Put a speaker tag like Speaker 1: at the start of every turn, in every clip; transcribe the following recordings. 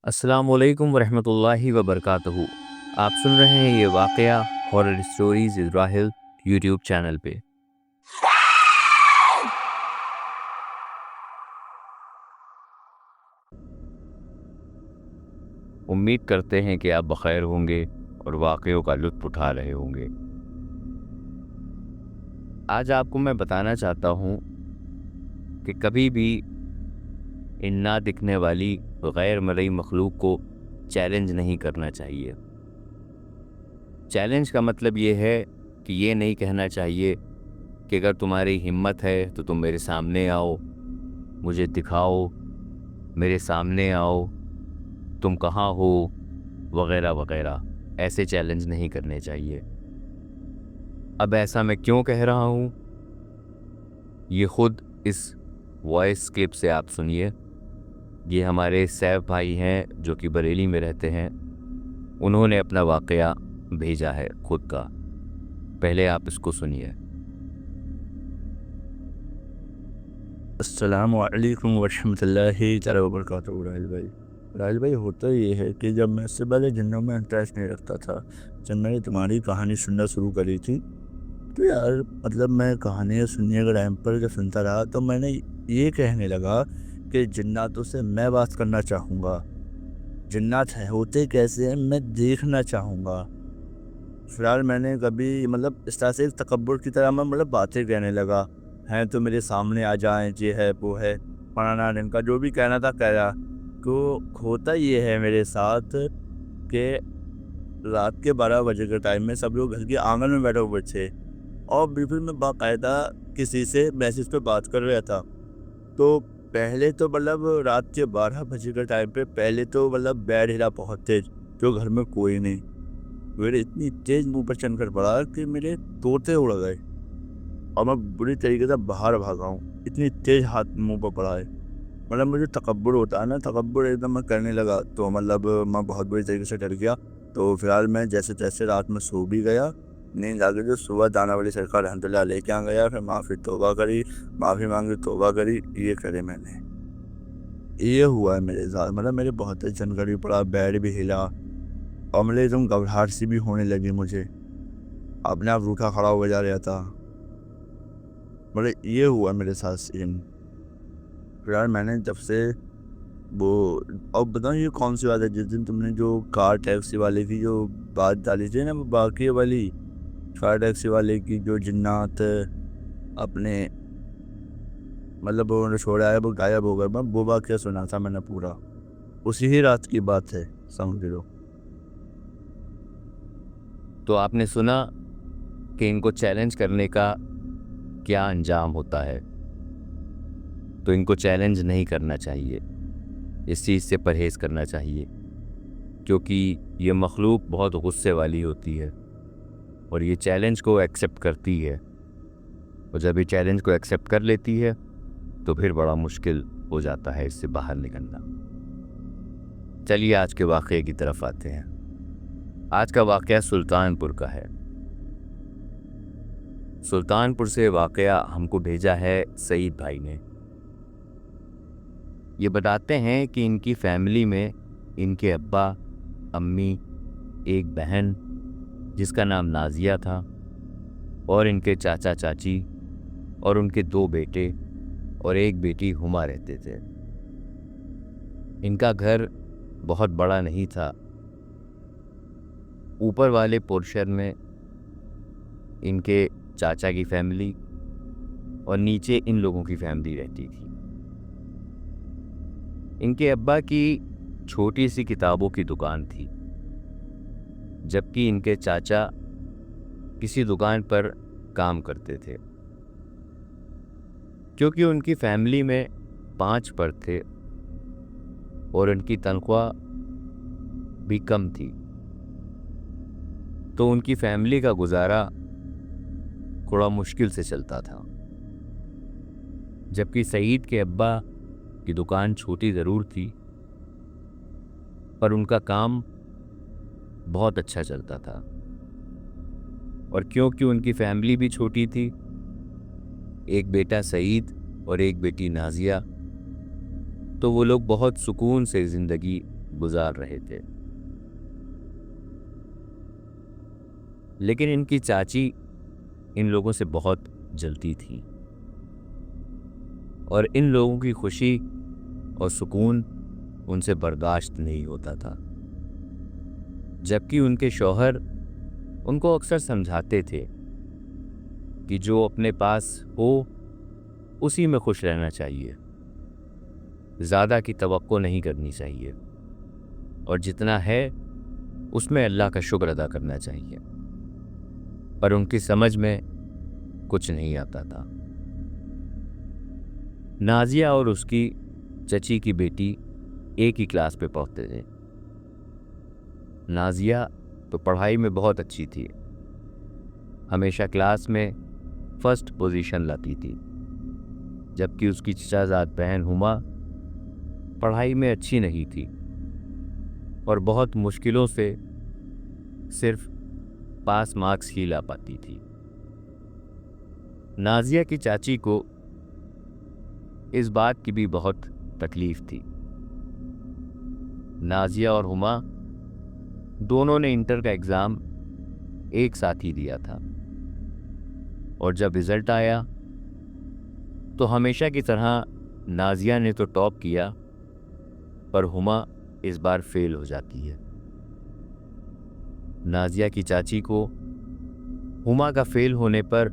Speaker 1: अस्सलामुअलैकुम वरहमतुल्लाहि वबरकातुहू। आप सुन रहे हैं ये वाक़या horror stories Israel YouTube channel पे। उम्मीद करते हैं कि आप बख़ैर होंगे और वाक़यों का लुत्फ़ उठा रहे होंगे। आज आपको मैं बताना चाहता हूँ कि कभी भी इन ना दिखने वाली गैर मरई मखलूक को चैलेंज नहीं करना चाहिए। चैलेंज का मतलब ये है कि ये नहीं कहना चाहिए कि अगर तुम्हारी हिम्मत है तो तुम मेरे सामने आओ, मुझे दिखाओ, मेरे सामने आओ, तुम कहाँ हो, वगैरह वगैरह। ऐसे चैलेंज नहीं करने चाहिए। अब ऐसा मैं क्यों कह रहा हूँ, ये खुद इस वॉइस क्लिप से आप सुनिए। ये हमारे सैफ भाई हैं जो कि बरेली में रहते हैं। उन्होंने अपना वाक़या भेजा है खुद का। पहले आप इसको सुनिए।
Speaker 2: अस्सलामु अलैकुम वरहमतुल्लाहि ताला वबरकातुहू। राहिल भाई होता ये है कि जब मैं इससे पहले जिन्नों में इंटरेस्ट नहीं रखता था, जब मैंने तुम्हारी कहानी सुनना शुरू करी थी तो यार मतलब मैं कहानियाँ सुनने के टाइम पर जब सुनता रहा तो मैंने ये कहने लगा कि जिन्नातों से मैं बात करना चाहूँगा। जिन्नात है होते कैसे हैं मैं देखना चाहूँगा। फिलहाल मैंने कभी मतलब इस तरह से तकब्बुर की तरह मैं मतलब बातें कहने लगा, हैं तो मेरे सामने आ जाएं, ये है वो है, फलाना इनका जो भी कहना था कह रहा। तो होता ये है मेरे साथ कि रात के 12 बजे के टाइम में सब लोग घर के आंगन में बैठे हुए थे और बिल्कुल मैं बाकायदा किसी से मैसेज पे बात कर रहा था। तो पहले तो मतलब रात के 12 बजे के टाइम पे पहले तो मतलब बैड हिला बहुत तेज, जो घर में कोई नहीं। मेरे इतनी तेज मुंह पर चढ़कर पड़ा कि मेरे तोते उड़ गए और मैं बुरी तरीके से बाहर भागा हूँ। इतनी तेज हाथ मुंह पर पड़ा है। मतलब मुझे तकब्बुर होता है ना, तकब्बुर एकदम मैं करने लगा तो मतलब मैं बहुत बुरी तरीके से डर गया। तो फिलहाल मैं जैसे तैसे रात में सो भी गया। नींद आ गई जो सुबह दाना वाली सरकार रहमतुल्लाह लेके आ गया, फिर माफ़ी तौबा करी, माफ़ी मांगी, तौबा करी, ये करे मैंने। ये हुआ है मेरे साथ, मतलब मेरे बहुत टेंशन करी पड़ा, बेड भी हिला और मेरे एकदम घबराहट सी भी होने लगी मुझे। अपने आप रूठा खड़ा हो जा रहा था। मतलब ये हुआ मेरे साथ सीन। फिर यार मैंने जब से वो, अब बताऊँ ये कौन सी बात है, जिस दिन तुमने जो कार टैक्सी वाले की जो बात डाली थी ना, वो बाकी वाली कार टैक्सी वाले की जो जिन्नात अपने मतलब वो छोड़ा है, वो गायब हो गए, मैं वो वाक़या सुना था मैंने पूरा। उसी ही रात की बात है, समझ लो।
Speaker 1: तो आपने सुना कि इनको चैलेंज करने का क्या अंजाम होता है। तो इनको चैलेंज नहीं करना चाहिए, इस चीज़ से परहेज़ करना चाहिए, क्योंकि ये मखलूक बहुत गुस्से वाली होती है और ये चैलेंज को एक्सेप्ट करती है। और जब ये चैलेंज को एक्सेप्ट कर लेती है तो फिर बड़ा मुश्किल हो जाता है इससे बाहर निकलना। चलिए आज के वाक़ये की तरफ आते हैं। आज का वाक़या सुल्तानपुर का है। सुल्तानपुर से वाक़या हमको भेजा है सईद भाई ने। ये बताते हैं कि इनकी फैमिली में इनके अब्बा, अम्मी, एक बहन जिसका नाम नाज़िया था और इनके चाचा चाची और उनके 2 बेटे और एक बेटी हुमा रहते थे। इनका घर बहुत बड़ा नहीं था। ऊपर वाले पोर्शन में इनके चाचा की फैमिली और नीचे इन लोगों की फैमिली रहती थी। इनके अब्बा की छोटी सी किताबों की दुकान थी, जबकि इनके चाचा किसी दुकान पर काम करते थे। क्योंकि उनकी फैमिली में 5 फर्द थे और उनकी तनख्वाह भी कम थी, तो उनकी फैमिली का गुजारा थोड़ा मुश्किल से चलता था। जबकि सईद के अब्बा की दुकान छोटी ज़रूर थी, पर उनका काम बहुत अच्छा चलता था। और क्योंकि उनकी फैमिली भी छोटी थी, एक बेटा सईद और एक बेटी नाज़िया, तो वो लोग बहुत सुकून से ज़िंदगी गुजार रहे थे। लेकिन इनकी चाची इन लोगों से बहुत जलती थी और इन लोगों की खुशी और सुकून उनसे बर्दाश्त नहीं होता था। जबकि उनके शौहर उनको अक्सर समझाते थे कि जो अपने पास हो उसी में खुश रहना चाहिए, ज़्यादा की तवक्को नहीं करनी चाहिए और जितना है उसमें अल्लाह का शुक्र अदा करना चाहिए। पर उनकी समझ में कुछ नहीं आता था। नाजिया और उसकी चची की बेटी एक ही क्लास पे पढ़ते थे। नाजिया तो पढ़ाई में बहुत अच्छी थी, हमेशा क्लास में फर्स्ट पोजीशन लाती थी, जबकि उसकी चचाजाद बहन हुमा पढ़ाई में अच्छी नहीं थी और बहुत मुश्किलों से सिर्फ पास मार्क्स ही ला पाती थी। नाजिया की चाची को इस बात की भी बहुत तकलीफ थी। नाजिया और हुमा दोनों ने इंटर का एग्ज़ाम एक साथ ही दिया था और जब रिज़ल्ट आया तो हमेशा की तरह नाजिया ने तो टॉप किया, पर हुमा इस बार फेल हो जाती है। नाजिया की चाची को हुमा का फेल होने पर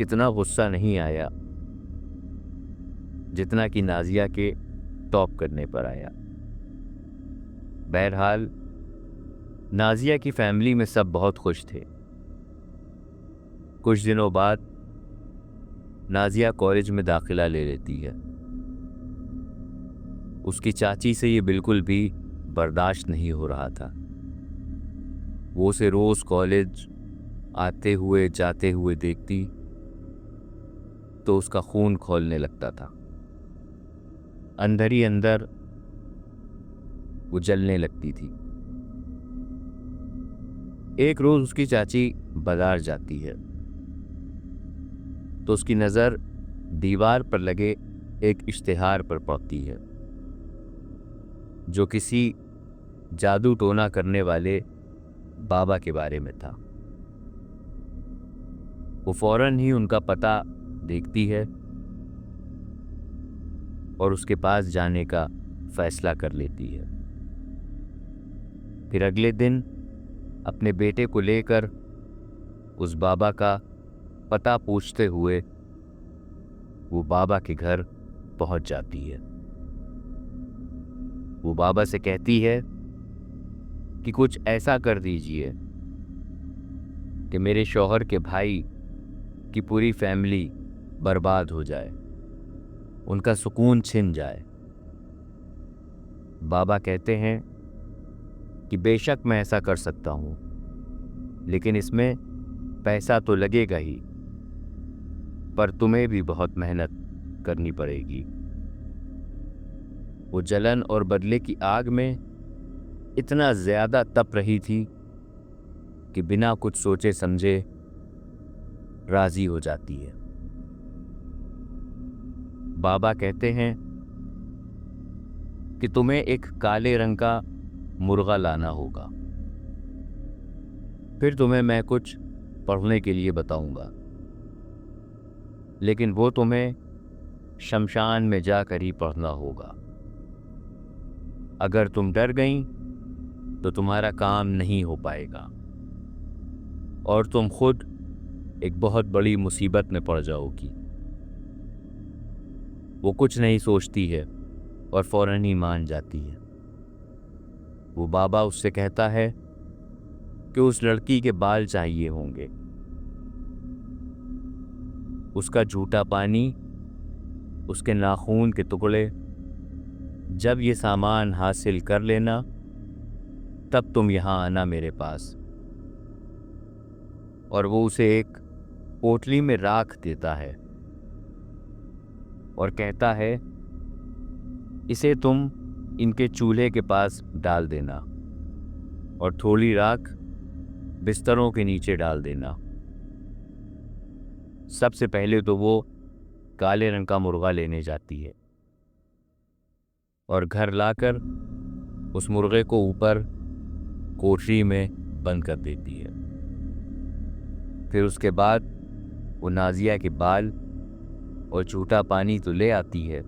Speaker 1: इतना गुस्सा नहीं आया जितना कि नाजिया के टॉप करने पर आया। बहरहाल नाजिया की फैमिली में सब बहुत खुश थे। कुछ दिनों बाद नाजिया कॉलेज में दाखिला ले लेती है। उसकी चाची से ये बिल्कुल भी बर्दाश्त नहीं हो रहा था। वो उसे रोज कॉलेज आते हुए जाते हुए देखती तो उसका खून खौलने लगता था। अंदर ही अंदर वो जलने लगती थी। एक रोज उसकी चाची बाजार जाती है तो उसकी नज़र दीवार पर लगे एक इश्तिहार पर पड़ती है जो किसी जादू टोना करने वाले बाबा के बारे में था। वो फौरन ही उनका पता देखती है और उसके पास जाने का फैसला कर लेती है। फिर अगले दिन अपने बेटे को लेकर उस बाबा का पता पूछते हुए वो बाबा के घर पहुंच जाती है। वो बाबा से कहती है कि कुछ ऐसा कर दीजिए कि मेरे शौहर के भाई की पूरी फैमिली बर्बाद हो जाए, उनका सुकून छिन जाए। बाबा कहते हैं कि बेशक मैं ऐसा कर सकता हूं, लेकिन इसमें पैसा तो लगेगा ही, पर तुम्हें भी बहुत मेहनत करनी पड़ेगी। वो जलन और बदले की आग में इतना ज्यादा तप रही थी कि बिना कुछ सोचे समझे राजी हो जाती है। बाबा कहते हैं कि तुम्हें एक काले रंग का मुर्गा लाना होगा, फिर तुम्हें मैं कुछ पढ़ने के लिए बताऊंगा, लेकिन वो तुम्हें शमशान में जाकर ही पढ़ना होगा। अगर तुम डर गई तो तुम्हारा काम नहीं हो पाएगा और तुम खुद एक बहुत बड़ी मुसीबत में पड़ जाओगी। वो कुछ नहीं सोचती है और फौरन ही मान जाती है। वो बाबा उससे कहता है कि उस लड़की के बाल चाहिए होंगे, उसका झूठा पानी, उसके नाखून के टुकड़े। जब ये सामान हासिल कर लेना तब तुम यहां आना मेरे पास। और वो उसे एक पोटली में राख देता है और कहता है इसे तुम इनके चूल्हे के पास डाल देना और थोड़ी राख बिस्तरों के नीचे डाल देना। सबसे पहले तो वो काले रंग का मुर्गा लेने जाती है और घर लाकर उस मुर्गे को ऊपर कोठरी में बंद कर देती है। फिर उसके बाद वो नाजिया के बाल और झूठा पानी तो ले आती है,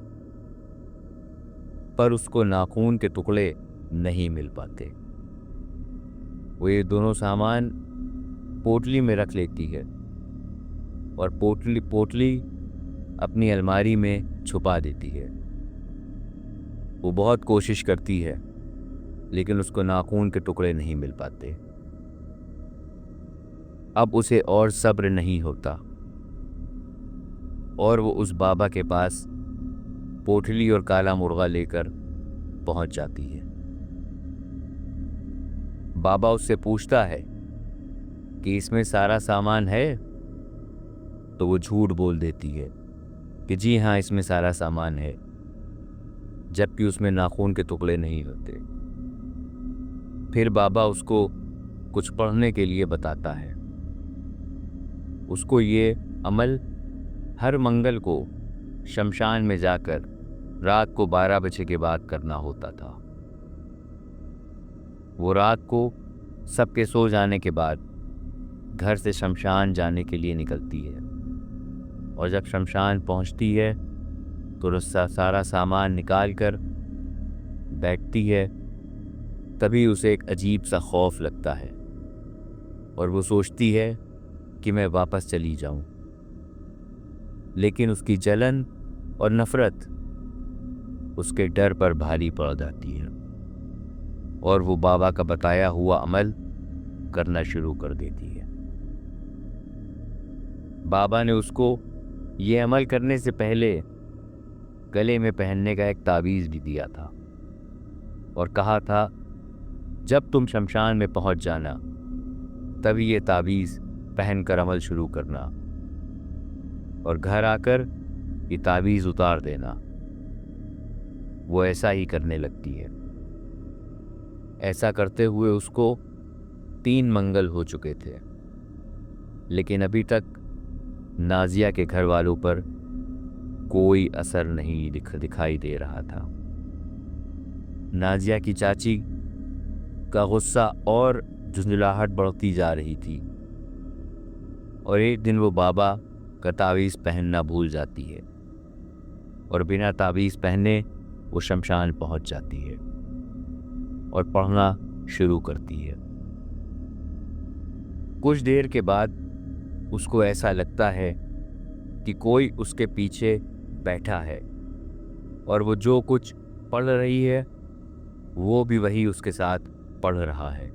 Speaker 1: पर उसको नाखून के टुकड़े नहीं मिल पाते। वो ये दोनों सामान पोटली में रख लेती है और पोटली अपनी अलमारी में छुपा देती है। वो बहुत कोशिश करती है, लेकिन उसको नाखून के टुकड़े नहीं मिल पाते। अब उसे और सब्र नहीं होता और वो उस बाबा के पास पोटली और काला मुर्गा लेकर पहुंच जाती है। बाबा उससे पूछता है कि इसमें सारा सामान है, तो वो झूठ बोल देती है कि जी हाँ, इसमें सारा सामान है, जबकि उसमें नाखून के टुकड़े नहीं होते। फिर बाबा उसको कुछ पढ़ने के लिए बताता है। उसको ये अमल हर मंगल को शमशान में जाकर रात को 12 बजे के बाद करना होता था। वो रात को सबके सो जाने के बाद घर से शमशान जाने के लिए निकलती है और जब शमशान पहुंचती है तो सारा सामान निकाल कर बैठती है। तभी उसे एक अजीब सा खौफ लगता है और वो सोचती है कि मैं वापस चली जाऊं, लेकिन उसकी जलन और नफरत उसके डर पर भारी पड़ जाती है और वो बाबा का बताया हुआ अमल करना शुरू कर देती है। बाबा ने उसको ये अमल करने से पहले गले में पहनने का एक तावीज़ भी दिया था और कहा था, जब तुम शमशान में पहुंच जाना तभी ये तावीज़ पहनकर अमल शुरू करना और घर आकर ये तावीज़ उतार देना। वो ऐसा ही करने लगती है। ऐसा करते हुए उसको 3 मंगल हो चुके थे, लेकिन अभी तक नाजिया के घर वालों पर कोई असर नहीं दिखाई दे रहा था। नाजिया की चाची का गुस्सा और झुंझलाहट बढ़ती जा रही थी और एक दिन वो बाबा का तावीज़ पहनना भूल जाती है और बिना तावीज़ पहने वो शमशान पहुंच जाती है और पढ़ना शुरू करती है। कुछ देर के बाद उसको ऐसा लगता है कि कोई उसके पीछे बैठा है और वो जो कुछ पढ़ रही है वो भी वही उसके साथ पढ़ रहा है।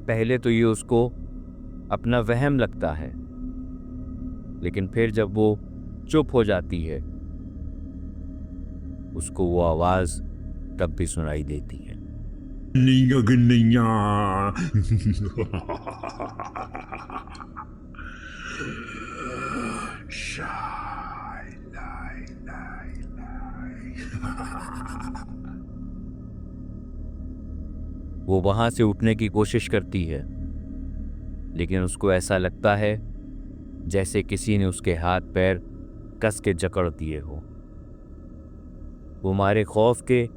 Speaker 1: पहले तो ये उसको अपना वहम लगता है, लेकिन फिर जब वो चुप हो जाती है उसको वो आवाज तब भी सुनाई देती है। वो वहां से उठने की कोशिश करती है, लेकिन उसको ऐसा लगता है जैसे किसी ने उसके हाथ पैर कस के जकड़ दिए हो। वो मारे खौफ के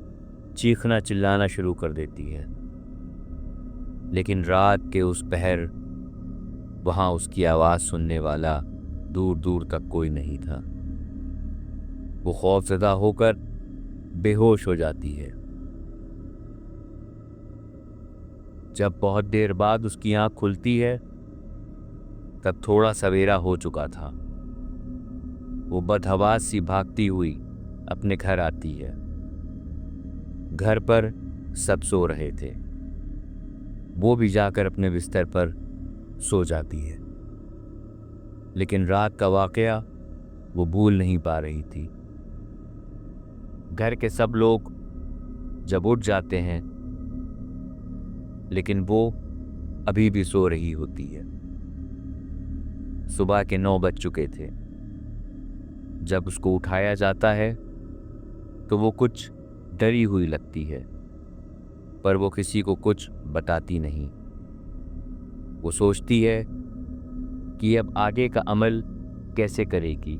Speaker 1: चीखना चिल्लाना शुरू कर देती है, लेकिन रात के उस पहर वहां उसकी आवाज सुनने वाला दूर दूर तक कोई नहीं था। वो खौफज़दा होकर बेहोश हो जाती है। जब बहुत देर बाद उसकी आंख खुलती है तब थोड़ा सवेरा हो चुका था। वो बदहवास सी भागती हुई अपने घर आती है। घर पर सब सो रहे थे। वो भी जाकर अपने बिस्तर पर सो जाती है, लेकिन रात का वाकया वो भूल नहीं पा रही थी। घर के सब लोग जब उठ जाते हैं, लेकिन वो अभी भी सो रही होती है। सुबह के 9 बज चुके थे जब उसको उठाया जाता है तो वो कुछ डरी हुई लगती है, पर वो किसी को कुछ बताती नहीं। वो सोचती है कि अब आगे का अमल कैसे करेगी।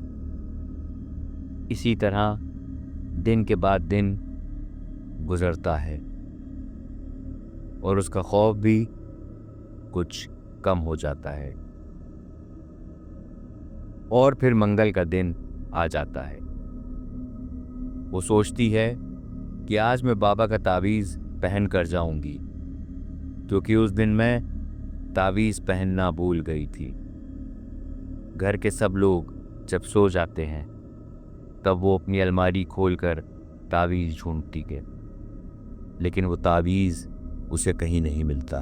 Speaker 1: इसी तरह दिन के बाद दिन गुजरता है और उसका खौफ भी कुछ कम हो जाता है। और फिर मंगल का दिन आ जाता है। वो सोचती है कि आज मैं बाबा का तावीज़ पहन कर जाऊंगी, क्योंकि उस दिन मैं तावीज़ पहनना भूल गई थी। घर के सब लोग जब सो जाते हैं तब वो अपनी अलमारी खोलकर तावीज़ ढूंढती है, लेकिन वो तावीज़ उसे कहीं नहीं मिलता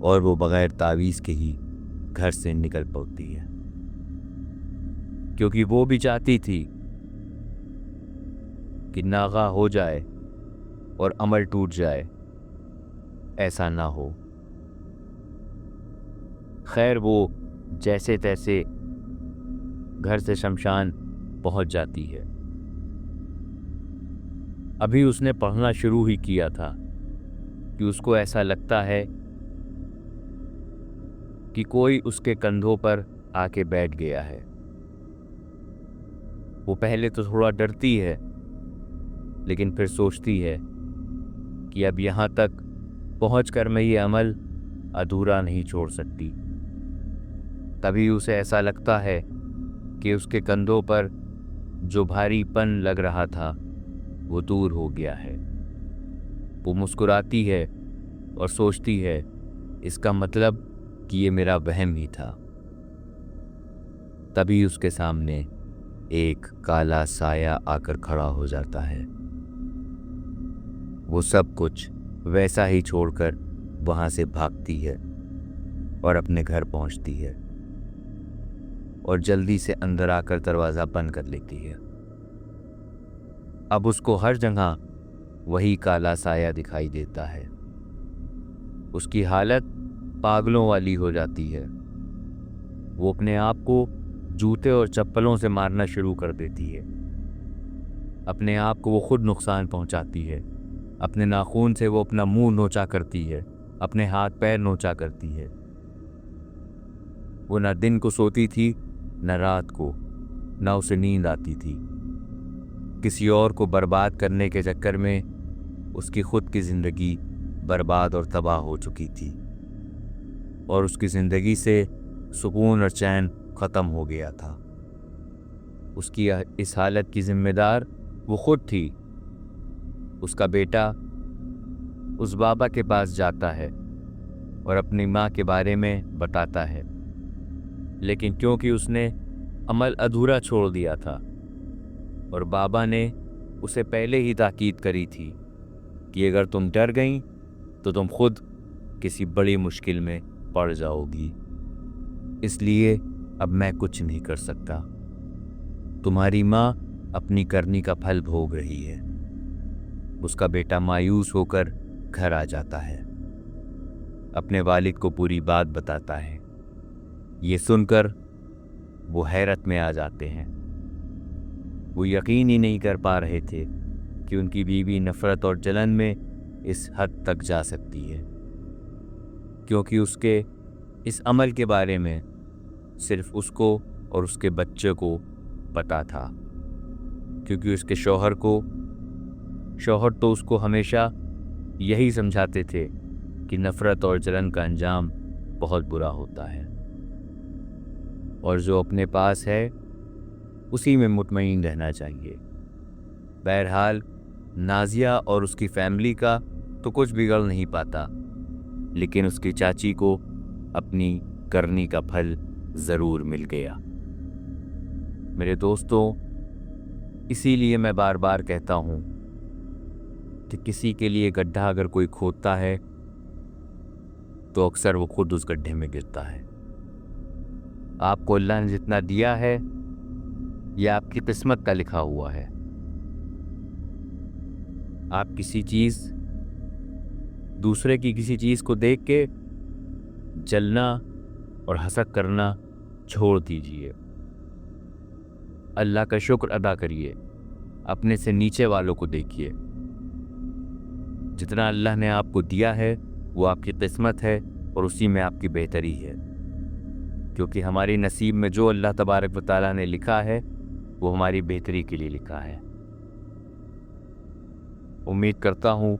Speaker 1: और वो बगैर तावीज़ के ही घर से निकल पड़ती है, क्योंकि वो भी चाहती थी कि नागा हो जाए और अमल टूट जाए। ऐसा ना हो। खैर, वो जैसे तैसे घर से शमशान पहुंच जाती है। अभी उसने पढ़ना शुरू ही किया था कि उसको ऐसा लगता है कि कोई उसके कंधों पर आके बैठ गया है। वो पहले तो थोड़ा डरती है, लेकिन फिर सोचती है कि अब यहाँ तक पहुंचकर मैं ये अमल अधूरा नहीं छोड़ सकती। तभी उसे ऐसा लगता है कि उसके कंधों पर जो भारीपन लग रहा था वो दूर हो गया है। वो मुस्कुराती है और सोचती है, इसका मतलब कि ये मेरा वहम ही था। तभी उसके सामने एक काला साया आकर खड़ा हो जाता है। वो सब कुछ वैसा ही छोड़कर वहां से भागती है और अपने घर पहुंचती है और जल्दी से अंदर आकर दरवाज़ा बंद कर लेती है। अब उसको हर जगह वही काला साया दिखाई देता है। उसकी हालत पागलों वाली हो जाती है। वो अपने आप को जूते और चप्पलों से मारना शुरू कर देती है। अपने आप को वो खुद नुकसान पहुंचाती है। अपने नाखून से वो अपना मुंह नोचा करती है, अपने हाथ पैर नोचा करती है। वो न दिन को सोती थी न रात को, न उसे नींद आती थी। किसी और को बर्बाद करने के चक्कर में उसकी खुद की जिंदगी बर्बाद और तबाह हो चुकी थी और उसकी जिंदगी से सुकून और चैन खत्म हो गया था। उसकी इस हालत की जिम्मेदार वो खुद थी। उसका बेटा उस बाबा के पास जाता है और अपनी माँ के बारे में बताता है, लेकिन क्योंकि उसने अमल अधूरा छोड़ दिया था और बाबा ने उसे पहले ही ताकीद करी थी कि अगर तुम डर गई तो तुम खुद किसी बड़ी मुश्किल में पड़ जाओगी, इसलिए अब मैं कुछ नहीं कर सकता। तुम्हारी माँ अपनी करनी का फल भोग रही है। उसका बेटा मायूस होकर घर आ जाता है, अपने वालिद को पूरी बात बताता है। ये सुनकर वो हैरत में आ जाते हैं। वो यकीन ही नहीं कर पा रहे थे कि उनकी बीवी नफरत और जलन में इस हद तक जा सकती है, क्योंकि उसके इस अमल के बारे में सिर्फ उसको और उसके बच्चे को पता था, क्योंकि उसके शौहर तो उसको हमेशा यही समझाते थे कि नफरत और जलन का अंजाम बहुत बुरा होता है और जो अपने पास है उसी में मुतमईन रहना चाहिए। बहरहाल नाजिया और उसकी फैमिली का तो कुछ बिगड़ नहीं पाता, लेकिन उसकी चाची को अपनी करनी का फल ज़रूर मिल गया। मेरे दोस्तों, इसीलिए मैं बार बार कहता हूँ कि किसी के लिए गड्ढा अगर कोई खोदता है तो अक्सर वो खुद उस गड्ढे में गिरता है। आपको अल्लाह ने जितना दिया है यह आपकी किस्मत का लिखा हुआ है। आप दूसरे की किसी चीज़ को देख के जलना और हसद करना छोड़ दीजिए। अल्लाह का शुक्र अदा करिए, अपने से नीचे वालों को देखिए। जितना अल्लाह ने आपको दिया है वो आपकी किस्मत है और उसी में आपकी बेहतरी है, क्योंकि हमारी नसीब में जो अल्लाह तबारक व तआला ने लिखा है वो हमारी बेहतरी के लिए लिखा है। उम्मीद करता हूँ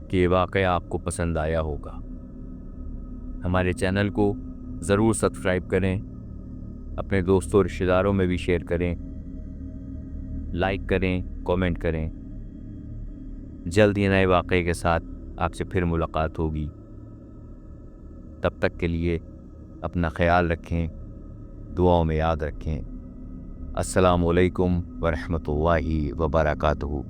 Speaker 1: कि ये वाक़या आपको पसंद आया होगा। हमारे चैनल को ज़रूर सब्सक्राइब करें, अपने दोस्तों रिश्तेदारों में भी शेयर करें, लाइक करें, कमेंट करें। जल्द ही नए वाक़ये के साथ आपसे फिर मुलाकात होगी। तब तक के लिए अपना ख्याल रखें, दुआओं में याद रखें। अस्सलामु अलैकुम व रहमतुल्लाहि व बरकातहू।